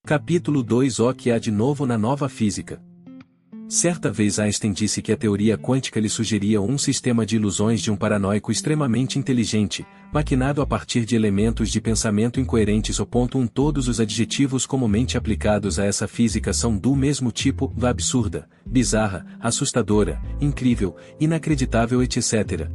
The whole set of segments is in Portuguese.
Capítulo 2. O que há de novo na nova física? Certa vez Einstein disse que a teoria quântica lhe sugeria um sistema de ilusões de um paranoico extremamente inteligente, maquinado a partir de elementos de pensamento incoerentes. Todos os adjetivos comumente aplicados a essa física são do mesmo tipo: absurda, bizarra, assustadora, incrível, inacreditável, etc.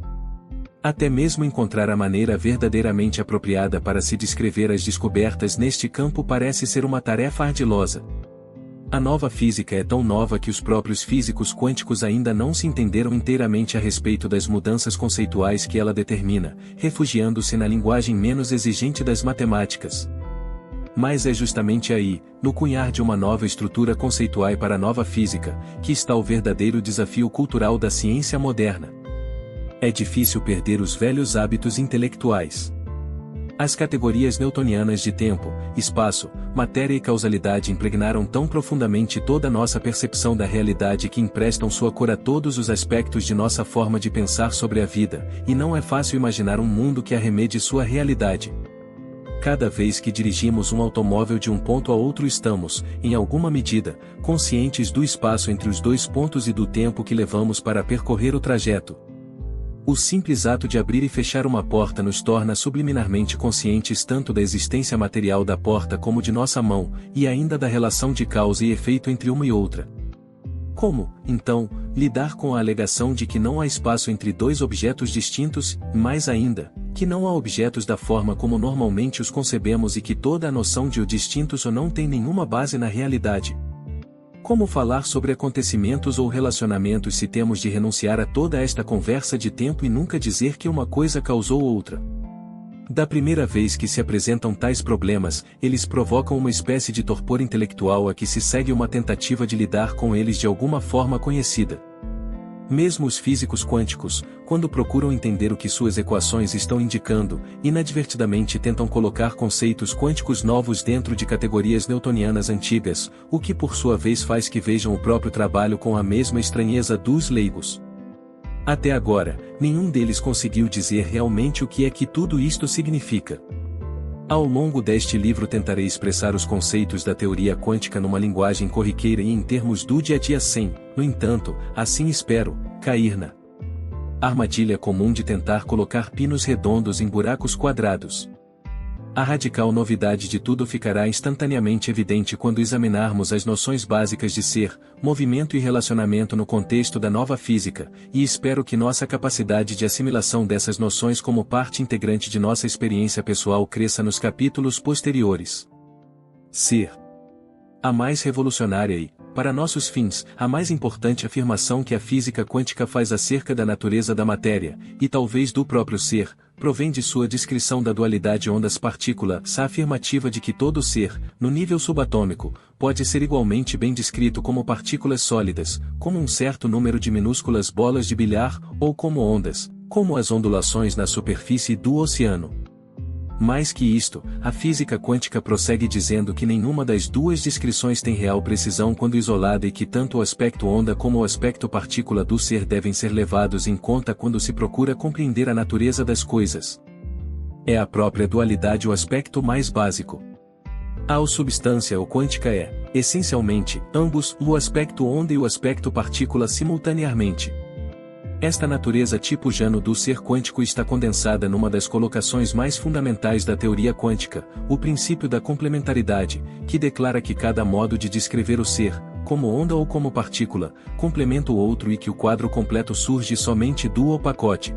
Até mesmo encontrar a maneira verdadeiramente apropriada para se descrever as descobertas neste campo parece ser uma tarefa ardilosa. A nova física é tão nova que os próprios físicos quânticos ainda não se entenderam inteiramente a respeito das mudanças conceituais que ela determina, refugiando-se na linguagem menos exigente das matemáticas. Mas é justamente aí, no cunhar de uma nova estrutura conceitual para a nova física, que está o verdadeiro desafio cultural da ciência moderna. É difícil perder os velhos hábitos intelectuais. As categorias newtonianas de tempo, espaço, matéria e causalidade impregnaram tão profundamente toda a nossa percepção da realidade que emprestam sua cor a todos os aspectos de nossa forma de pensar sobre a vida, e não é fácil imaginar um mundo que arremede sua realidade. Cada vez que dirigimos um automóvel de um ponto a outro estamos, em alguma medida, conscientes do espaço entre os dois pontos e do tempo que levamos para percorrer o trajeto. O simples ato de abrir e fechar uma porta nos torna subliminarmente conscientes tanto da existência material da porta como de nossa mão, e ainda da relação de causa e efeito entre uma e outra. Como, então, lidar com a alegação de que não há espaço entre dois objetos distintos, e mais ainda, que não há objetos da forma como normalmente os concebemos e que toda a noção de o distintos ou não tem nenhuma base na realidade? Como falar sobre acontecimentos ou relacionamentos se temos de renunciar a toda esta conversa de tempo e nunca dizer que uma coisa causou outra? Da primeira vez que se apresentam tais problemas, eles provocam uma espécie de torpor intelectual a que se segue uma tentativa de lidar com eles de alguma forma conhecida. Mesmo os físicos quânticos, quando procuram entender o que suas equações estão indicando, inadvertidamente tentam colocar conceitos quânticos novos dentro de categorias newtonianas antigas, o que por sua vez faz que vejam o próprio trabalho com a mesma estranheza dos leigos. Até agora, nenhum deles conseguiu dizer realmente o que é que tudo isto significa. Ao longo deste livro tentarei expressar os conceitos da teoria quântica numa linguagem corriqueira e em termos do dia a dia sem, no entanto, assim espero, cair na armadilha comum de tentar colocar pinos redondos em buracos quadrados. A radical novidade de tudo ficará instantaneamente evidente quando examinarmos as noções básicas de ser, movimento e relacionamento no contexto da nova física, e espero que nossa capacidade de assimilação dessas noções como parte integrante de nossa experiência pessoal cresça nos capítulos posteriores. Ser a mais revolucionária e, para nossos fins, a mais importante afirmação que a física quântica faz acerca da natureza da matéria, e talvez do próprio ser, provém de sua descrição da dualidade ondas-partícula, a afirmativa de que todo ser, no nível subatômico, pode ser igualmente bem descrito como partículas sólidas, como um certo número de minúsculas bolas de bilhar, ou como ondas, como as ondulações na superfície do oceano. Mais que isto, a física quântica prossegue dizendo que nenhuma das duas descrições tem real precisão quando isolada e que tanto o aspecto onda como o aspecto partícula do ser devem ser levados em conta quando se procura compreender a natureza das coisas. É a própria dualidade o aspecto mais básico. A substância ou quântica é, essencialmente, ambos, o aspecto onda e o aspecto partícula simultaneamente. Esta natureza tipo Jano do ser quântico está condensada numa das colocações mais fundamentais da teoria quântica, o princípio da complementaridade, que declara que cada modo de descrever o ser, como onda ou como partícula, complementa o outro e que o quadro completo surge somente do pacote.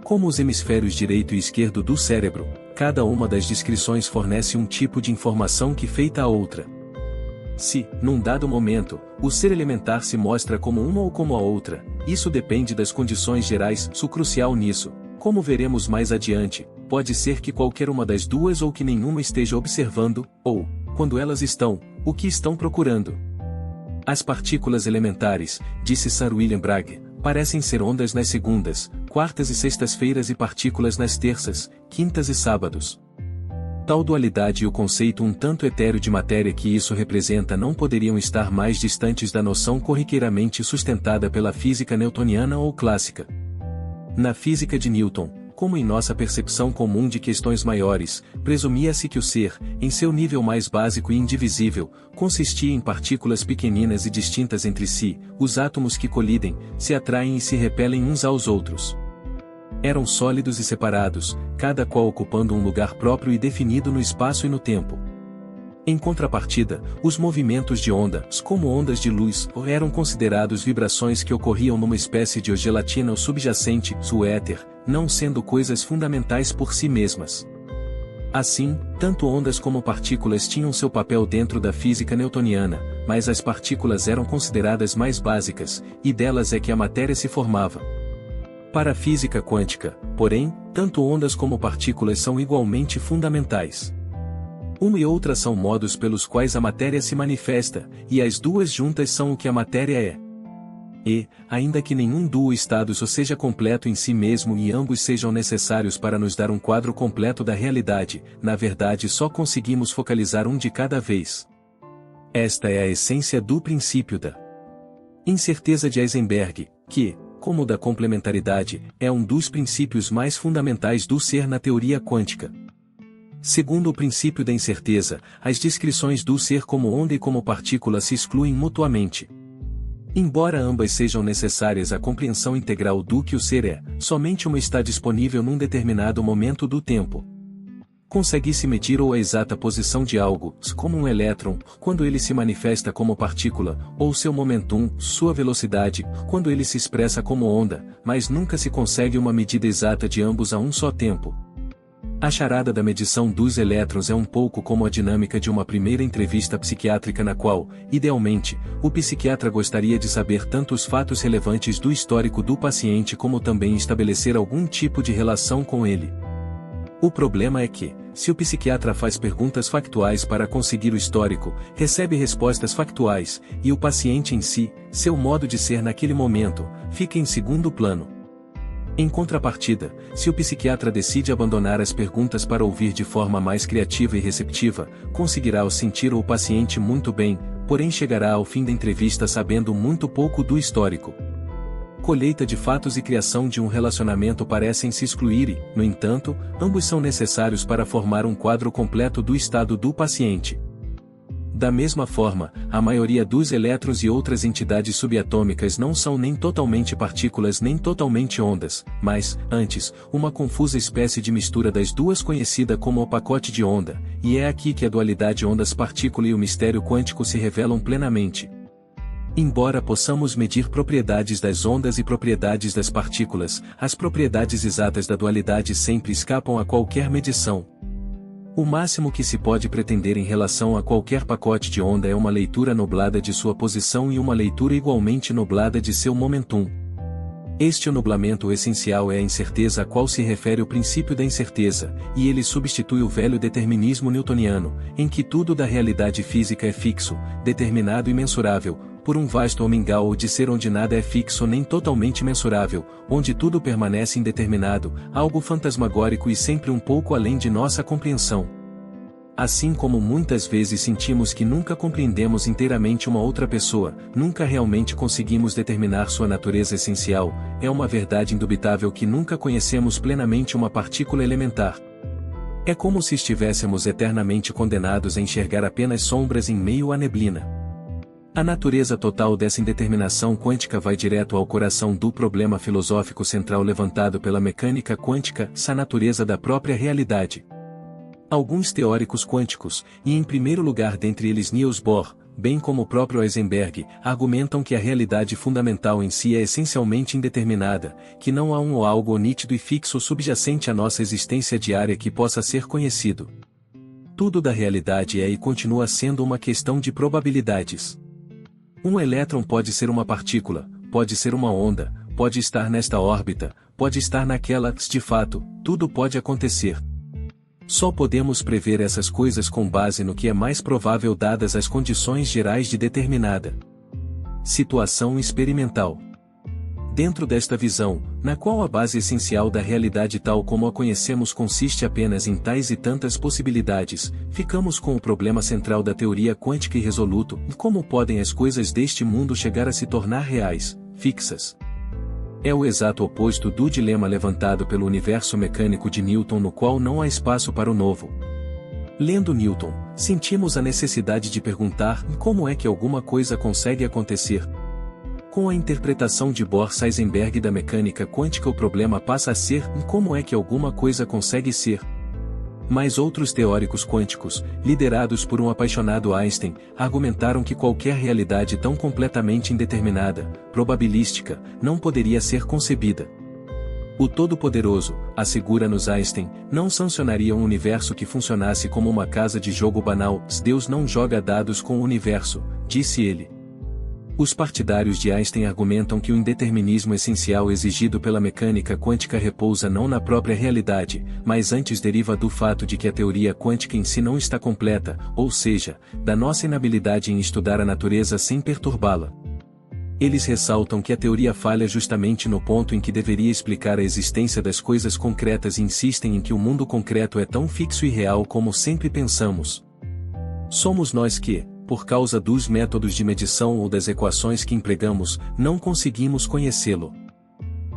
Como os hemisférios direito e esquerdo do cérebro, cada uma das descrições fornece um tipo de informação que feita a outra. Se, num dado momento, o ser elementar se mostra como uma ou como a outra, isso depende das condições gerais. O crucial nisso, como veremos mais adiante, pode ser que qualquer uma das duas ou que nenhuma esteja observando, ou, quando elas estão, o que estão procurando. As partículas elementares, disse Sir William Bragg, parecem ser ondas nas segundas, quartas e sextas-feiras e partículas nas terças, quintas e sábados. Tal dualidade e o conceito um tanto etéreo de matéria que isso representa não poderiam estar mais distantes da noção corriqueiramente sustentada pela física newtoniana ou clássica. Na física de Newton, como em nossa percepção comum de questões maiores, presumia-se que o ser, em seu nível mais básico e indivisível, consistia em partículas pequeninas e distintas entre si, os átomos que colidem, se atraem e se repelem uns aos outros. Eram sólidos e separados, cada qual ocupando um lugar próprio e definido no espaço e no tempo. Em contrapartida, os movimentos de ondas, como ondas de luz, eram considerados vibrações que ocorriam numa espécie de gelatina ou subjacente, o éter, não sendo coisas fundamentais por si mesmas. Assim, tanto ondas como partículas tinham seu papel dentro da física newtoniana, mas as partículas eram consideradas mais básicas, e delas é que a matéria se formava. Para a física quântica, porém, tanto ondas como partículas são igualmente fundamentais. Uma e outra são modos pelos quais a matéria se manifesta, e as duas juntas são o que a matéria é. E, ainda que nenhum duo estado seja completo em si mesmo e ambos sejam necessários para nos dar um quadro completo da realidade, na verdade só conseguimos focalizar um de cada vez. Esta é a essência do princípio da incerteza de Heisenberg, que, como o da complementaridade, é um dos princípios mais fundamentais do ser na teoria quântica. Segundo o princípio da incerteza, as descrições do ser como onda e como partícula se excluem mutuamente. Embora ambas sejam necessárias à compreensão integral do que o ser é, somente uma está disponível num determinado momento do tempo. Consegue-se medir a exata posição de algo, como um elétron, quando ele se manifesta como partícula, ou seu momentum, sua velocidade, quando ele se expressa como onda, mas nunca se consegue uma medida exata de ambos a um só tempo. A charada da medição dos elétrons é um pouco como a dinâmica de uma primeira entrevista psiquiátrica na qual, idealmente, o psiquiatra gostaria de saber tanto os fatos relevantes do histórico do paciente como também estabelecer algum tipo de relação com ele. O problema é que, se o psiquiatra faz perguntas factuais para conseguir o histórico, recebe respostas factuais, e o paciente em si, seu modo de ser naquele momento, fica em segundo plano. Em contrapartida, se o psiquiatra decide abandonar as perguntas para ouvir de forma mais criativa e receptiva, conseguirá sentir o paciente muito bem, porém chegará ao fim da entrevista sabendo muito pouco do histórico. Colheita de fatos e criação de um relacionamento parecem se excluir e, no entanto, ambos são necessários para formar um quadro completo do estado do paciente. Da mesma forma, a maioria dos elétrons e outras entidades subatômicas não são nem totalmente partículas nem totalmente ondas, mas, antes, uma confusa espécie de mistura das duas conhecida como o pacote de onda, e é aqui que a dualidade ondas-partícula e o mistério quântico se revelam plenamente. Embora possamos medir propriedades das ondas e propriedades das partículas, as propriedades exatas da dualidade sempre escapam a qualquer medição. O máximo que se pode pretender em relação a qualquer pacote de onda é uma leitura nublada de sua posição e uma leitura igualmente nublada de seu momentum. Este nublamento essencial é a incerteza a qual se refere o princípio da incerteza, e ele substitui o velho determinismo newtoniano, em que tudo da realidade física é fixo, determinado e mensurável, por um vasto homingal ou de ser onde nada é fixo nem totalmente mensurável, onde tudo permanece indeterminado, algo fantasmagórico e sempre um pouco além de nossa compreensão. Assim como muitas vezes sentimos que nunca compreendemos inteiramente uma outra pessoa, nunca realmente conseguimos determinar sua natureza essencial, é uma verdade indubitável que nunca conhecemos plenamente uma partícula elementar. É como se estivéssemos eternamente condenados a enxergar apenas sombras em meio à neblina. A natureza total dessa indeterminação quântica vai direto ao coração do problema filosófico central levantado pela mecânica quântica, a natureza da própria realidade. Alguns teóricos quânticos, e em primeiro lugar dentre eles Niels Bohr, bem como o próprio Heisenberg, argumentam que a realidade fundamental em si é essencialmente indeterminada, que não há um ou algo nítido e fixo subjacente à nossa existência diária que possa ser conhecido. Tudo da realidade é e continua sendo uma questão de probabilidades. Um elétron pode ser uma partícula, pode ser uma onda, pode estar nesta órbita, pode estar naquela, de fato, tudo pode acontecer. Só podemos prever essas coisas com base no que é mais provável dadas as condições gerais de determinada situação experimental. Dentro desta visão, na qual a base essencial da realidade tal como a conhecemos consiste apenas em tais e tantas possibilidades, ficamos com o problema central da teoria quântica irresoluto: como podem as coisas deste mundo chegar a se tornar reais, fixas? É o exato oposto do dilema levantado pelo universo mecânico de Newton, no qual não há espaço para o novo. Lendo Newton, sentimos a necessidade de perguntar como é que alguma coisa consegue acontecer. Com a interpretação de Bohr-Heisenberg da mecânica quântica, o problema passa a ser como é que alguma coisa consegue ser. Mas outros teóricos quânticos, liderados por um apaixonado Einstein, argumentaram que qualquer realidade tão completamente indeterminada, probabilística, não poderia ser concebida. O Todo-Poderoso, assegura-nos Einstein, não sancionaria um universo que funcionasse como uma casa de jogo banal. Deus não joga dados com o universo, disse ele. Os partidários de Einstein argumentam que o indeterminismo essencial exigido pela mecânica quântica repousa não na própria realidade, mas antes deriva do fato de que a teoria quântica em si não está completa, ou seja, da nossa inabilidade em estudar a natureza sem perturbá-la. Eles ressaltam que a teoria falha justamente no ponto em que deveria explicar a existência das coisas concretas e insistem em que o mundo concreto é tão fixo e real como sempre pensamos. Somos nós que, por causa dos métodos de medição ou das equações que empregamos, não conseguimos conhecê-lo.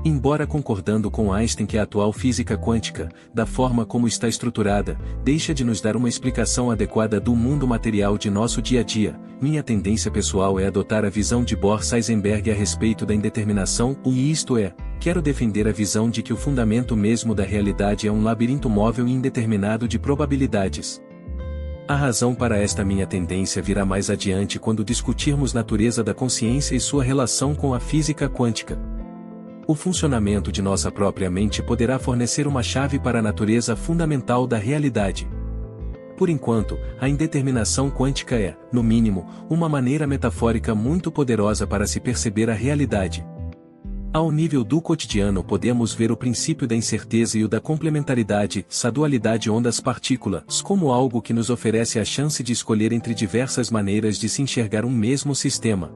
Embora concordando com Einstein que a atual física quântica, da forma como está estruturada, deixa de nos dar uma explicação adequada do mundo material de nosso dia a dia, minha tendência pessoal é adotar a visão de Bohr-Heisenberg a respeito da indeterminação, e isto é, quero defender a visão de que o fundamento mesmo da realidade é um labirinto móvel e indeterminado de probabilidades. A razão para esta minha tendência virá mais adiante quando discutirmos natureza da consciência e sua relação com a física quântica. O funcionamento de nossa própria mente poderá fornecer uma chave para a natureza fundamental da realidade. Por enquanto, a indeterminação quântica é, no mínimo, uma maneira metafórica muito poderosa para se perceber a realidade. Ao nível do cotidiano podemos ver o princípio da incerteza e o da complementaridade, essa dualidade ondas-partículas, como algo que nos oferece a chance de escolher entre diversas maneiras de se enxergar um mesmo sistema.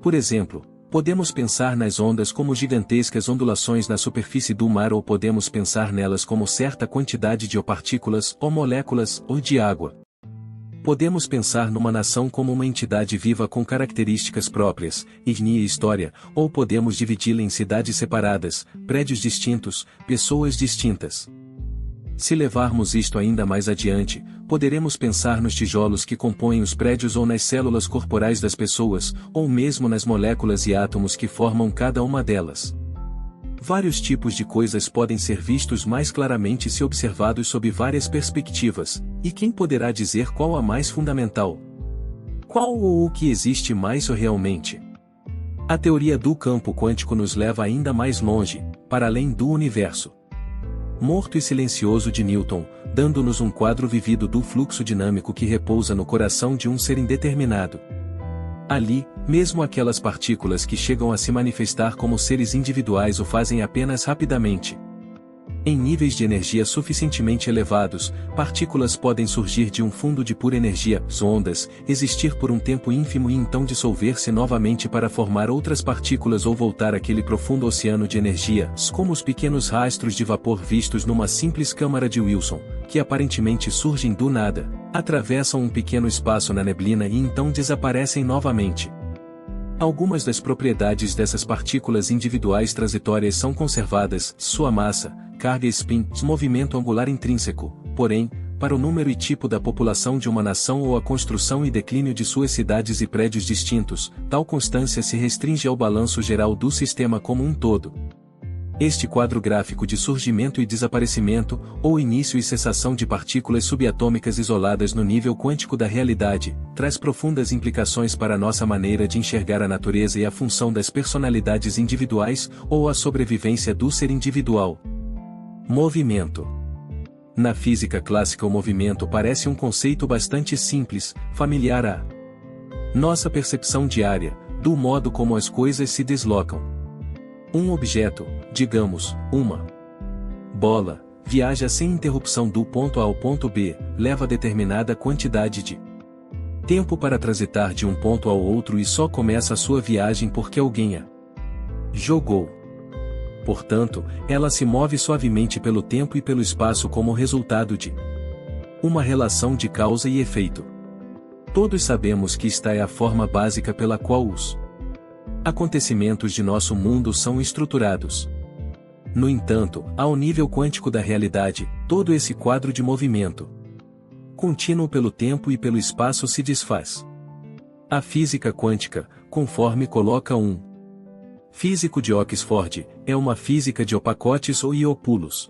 Por exemplo, podemos pensar nas ondas como gigantescas ondulações na superfície do mar, ou podemos pensar nelas como certa quantidade de partículas, ou moléculas, ou de água. Podemos pensar numa nação como uma entidade viva com características próprias, etnia e história, ou podemos dividi-la em cidades separadas, prédios distintos, pessoas distintas. Se levarmos isto ainda mais adiante, poderemos pensar nos tijolos que compõem os prédios ou nas células corporais das pessoas, ou mesmo nas moléculas e átomos que formam cada uma delas. Vários tipos de coisas podem ser vistos mais claramente se observados sob várias perspectivas, e quem poderá dizer qual a mais fundamental? Qual ou o que existe mais realmente? A teoria do campo quântico nos leva ainda mais longe, para além do universo morto e silencioso de Newton, dando-nos um quadro vivido do fluxo dinâmico que repousa no coração de um ser indeterminado. Ali, mesmo aquelas partículas que chegam a se manifestar como seres individuais o fazem apenas rapidamente. Em níveis de energia suficientemente elevados, partículas podem surgir de um fundo de pura energia, ondas, existir por um tempo ínfimo e então dissolver-se novamente para formar outras partículas ou voltar àquele profundo oceano de energia, como os pequenos rastros de vapor vistos numa simples câmara de Wilson, que aparentemente surgem do nada, atravessam um pequeno espaço na neblina e então desaparecem novamente. Algumas das propriedades dessas partículas individuais transitórias são conservadas, sua massa, carga e spin, movimento angular intrínseco, porém, para o número e tipo da população de uma nação ou a construção e declínio de suas cidades e prédios distintos, tal constância se restringe ao balanço geral do sistema como um todo. Este quadro gráfico de surgimento e desaparecimento, ou início e cessação de partículas subatômicas isoladas no nível quântico da realidade, traz profundas implicações para a nossa maneira de enxergar a natureza e a função das personalidades individuais, ou a sobrevivência do ser individual. Movimento. Na física clássica, o movimento parece um conceito bastante simples, familiar à nossa percepção diária, do modo como as coisas se deslocam. Um objeto, digamos, uma bola, viaja sem interrupção do ponto A ao ponto B, leva determinada quantidade de tempo para transitar de um ponto ao outro e só começa a sua viagem porque alguém a jogou. Portanto, ela se move suavemente pelo tempo e pelo espaço como resultado de uma relação de causa e efeito. Todos sabemos que esta é a forma básica pela qual os Acontecimentos de nosso mundo são estruturados. No entanto, ao nível quântico da realidade, todo esse quadro de movimento contínuo pelo tempo e pelo espaço se desfaz. A física quântica, conforme coloca um físico de Oxford, é uma física de opacotes ou iopulos.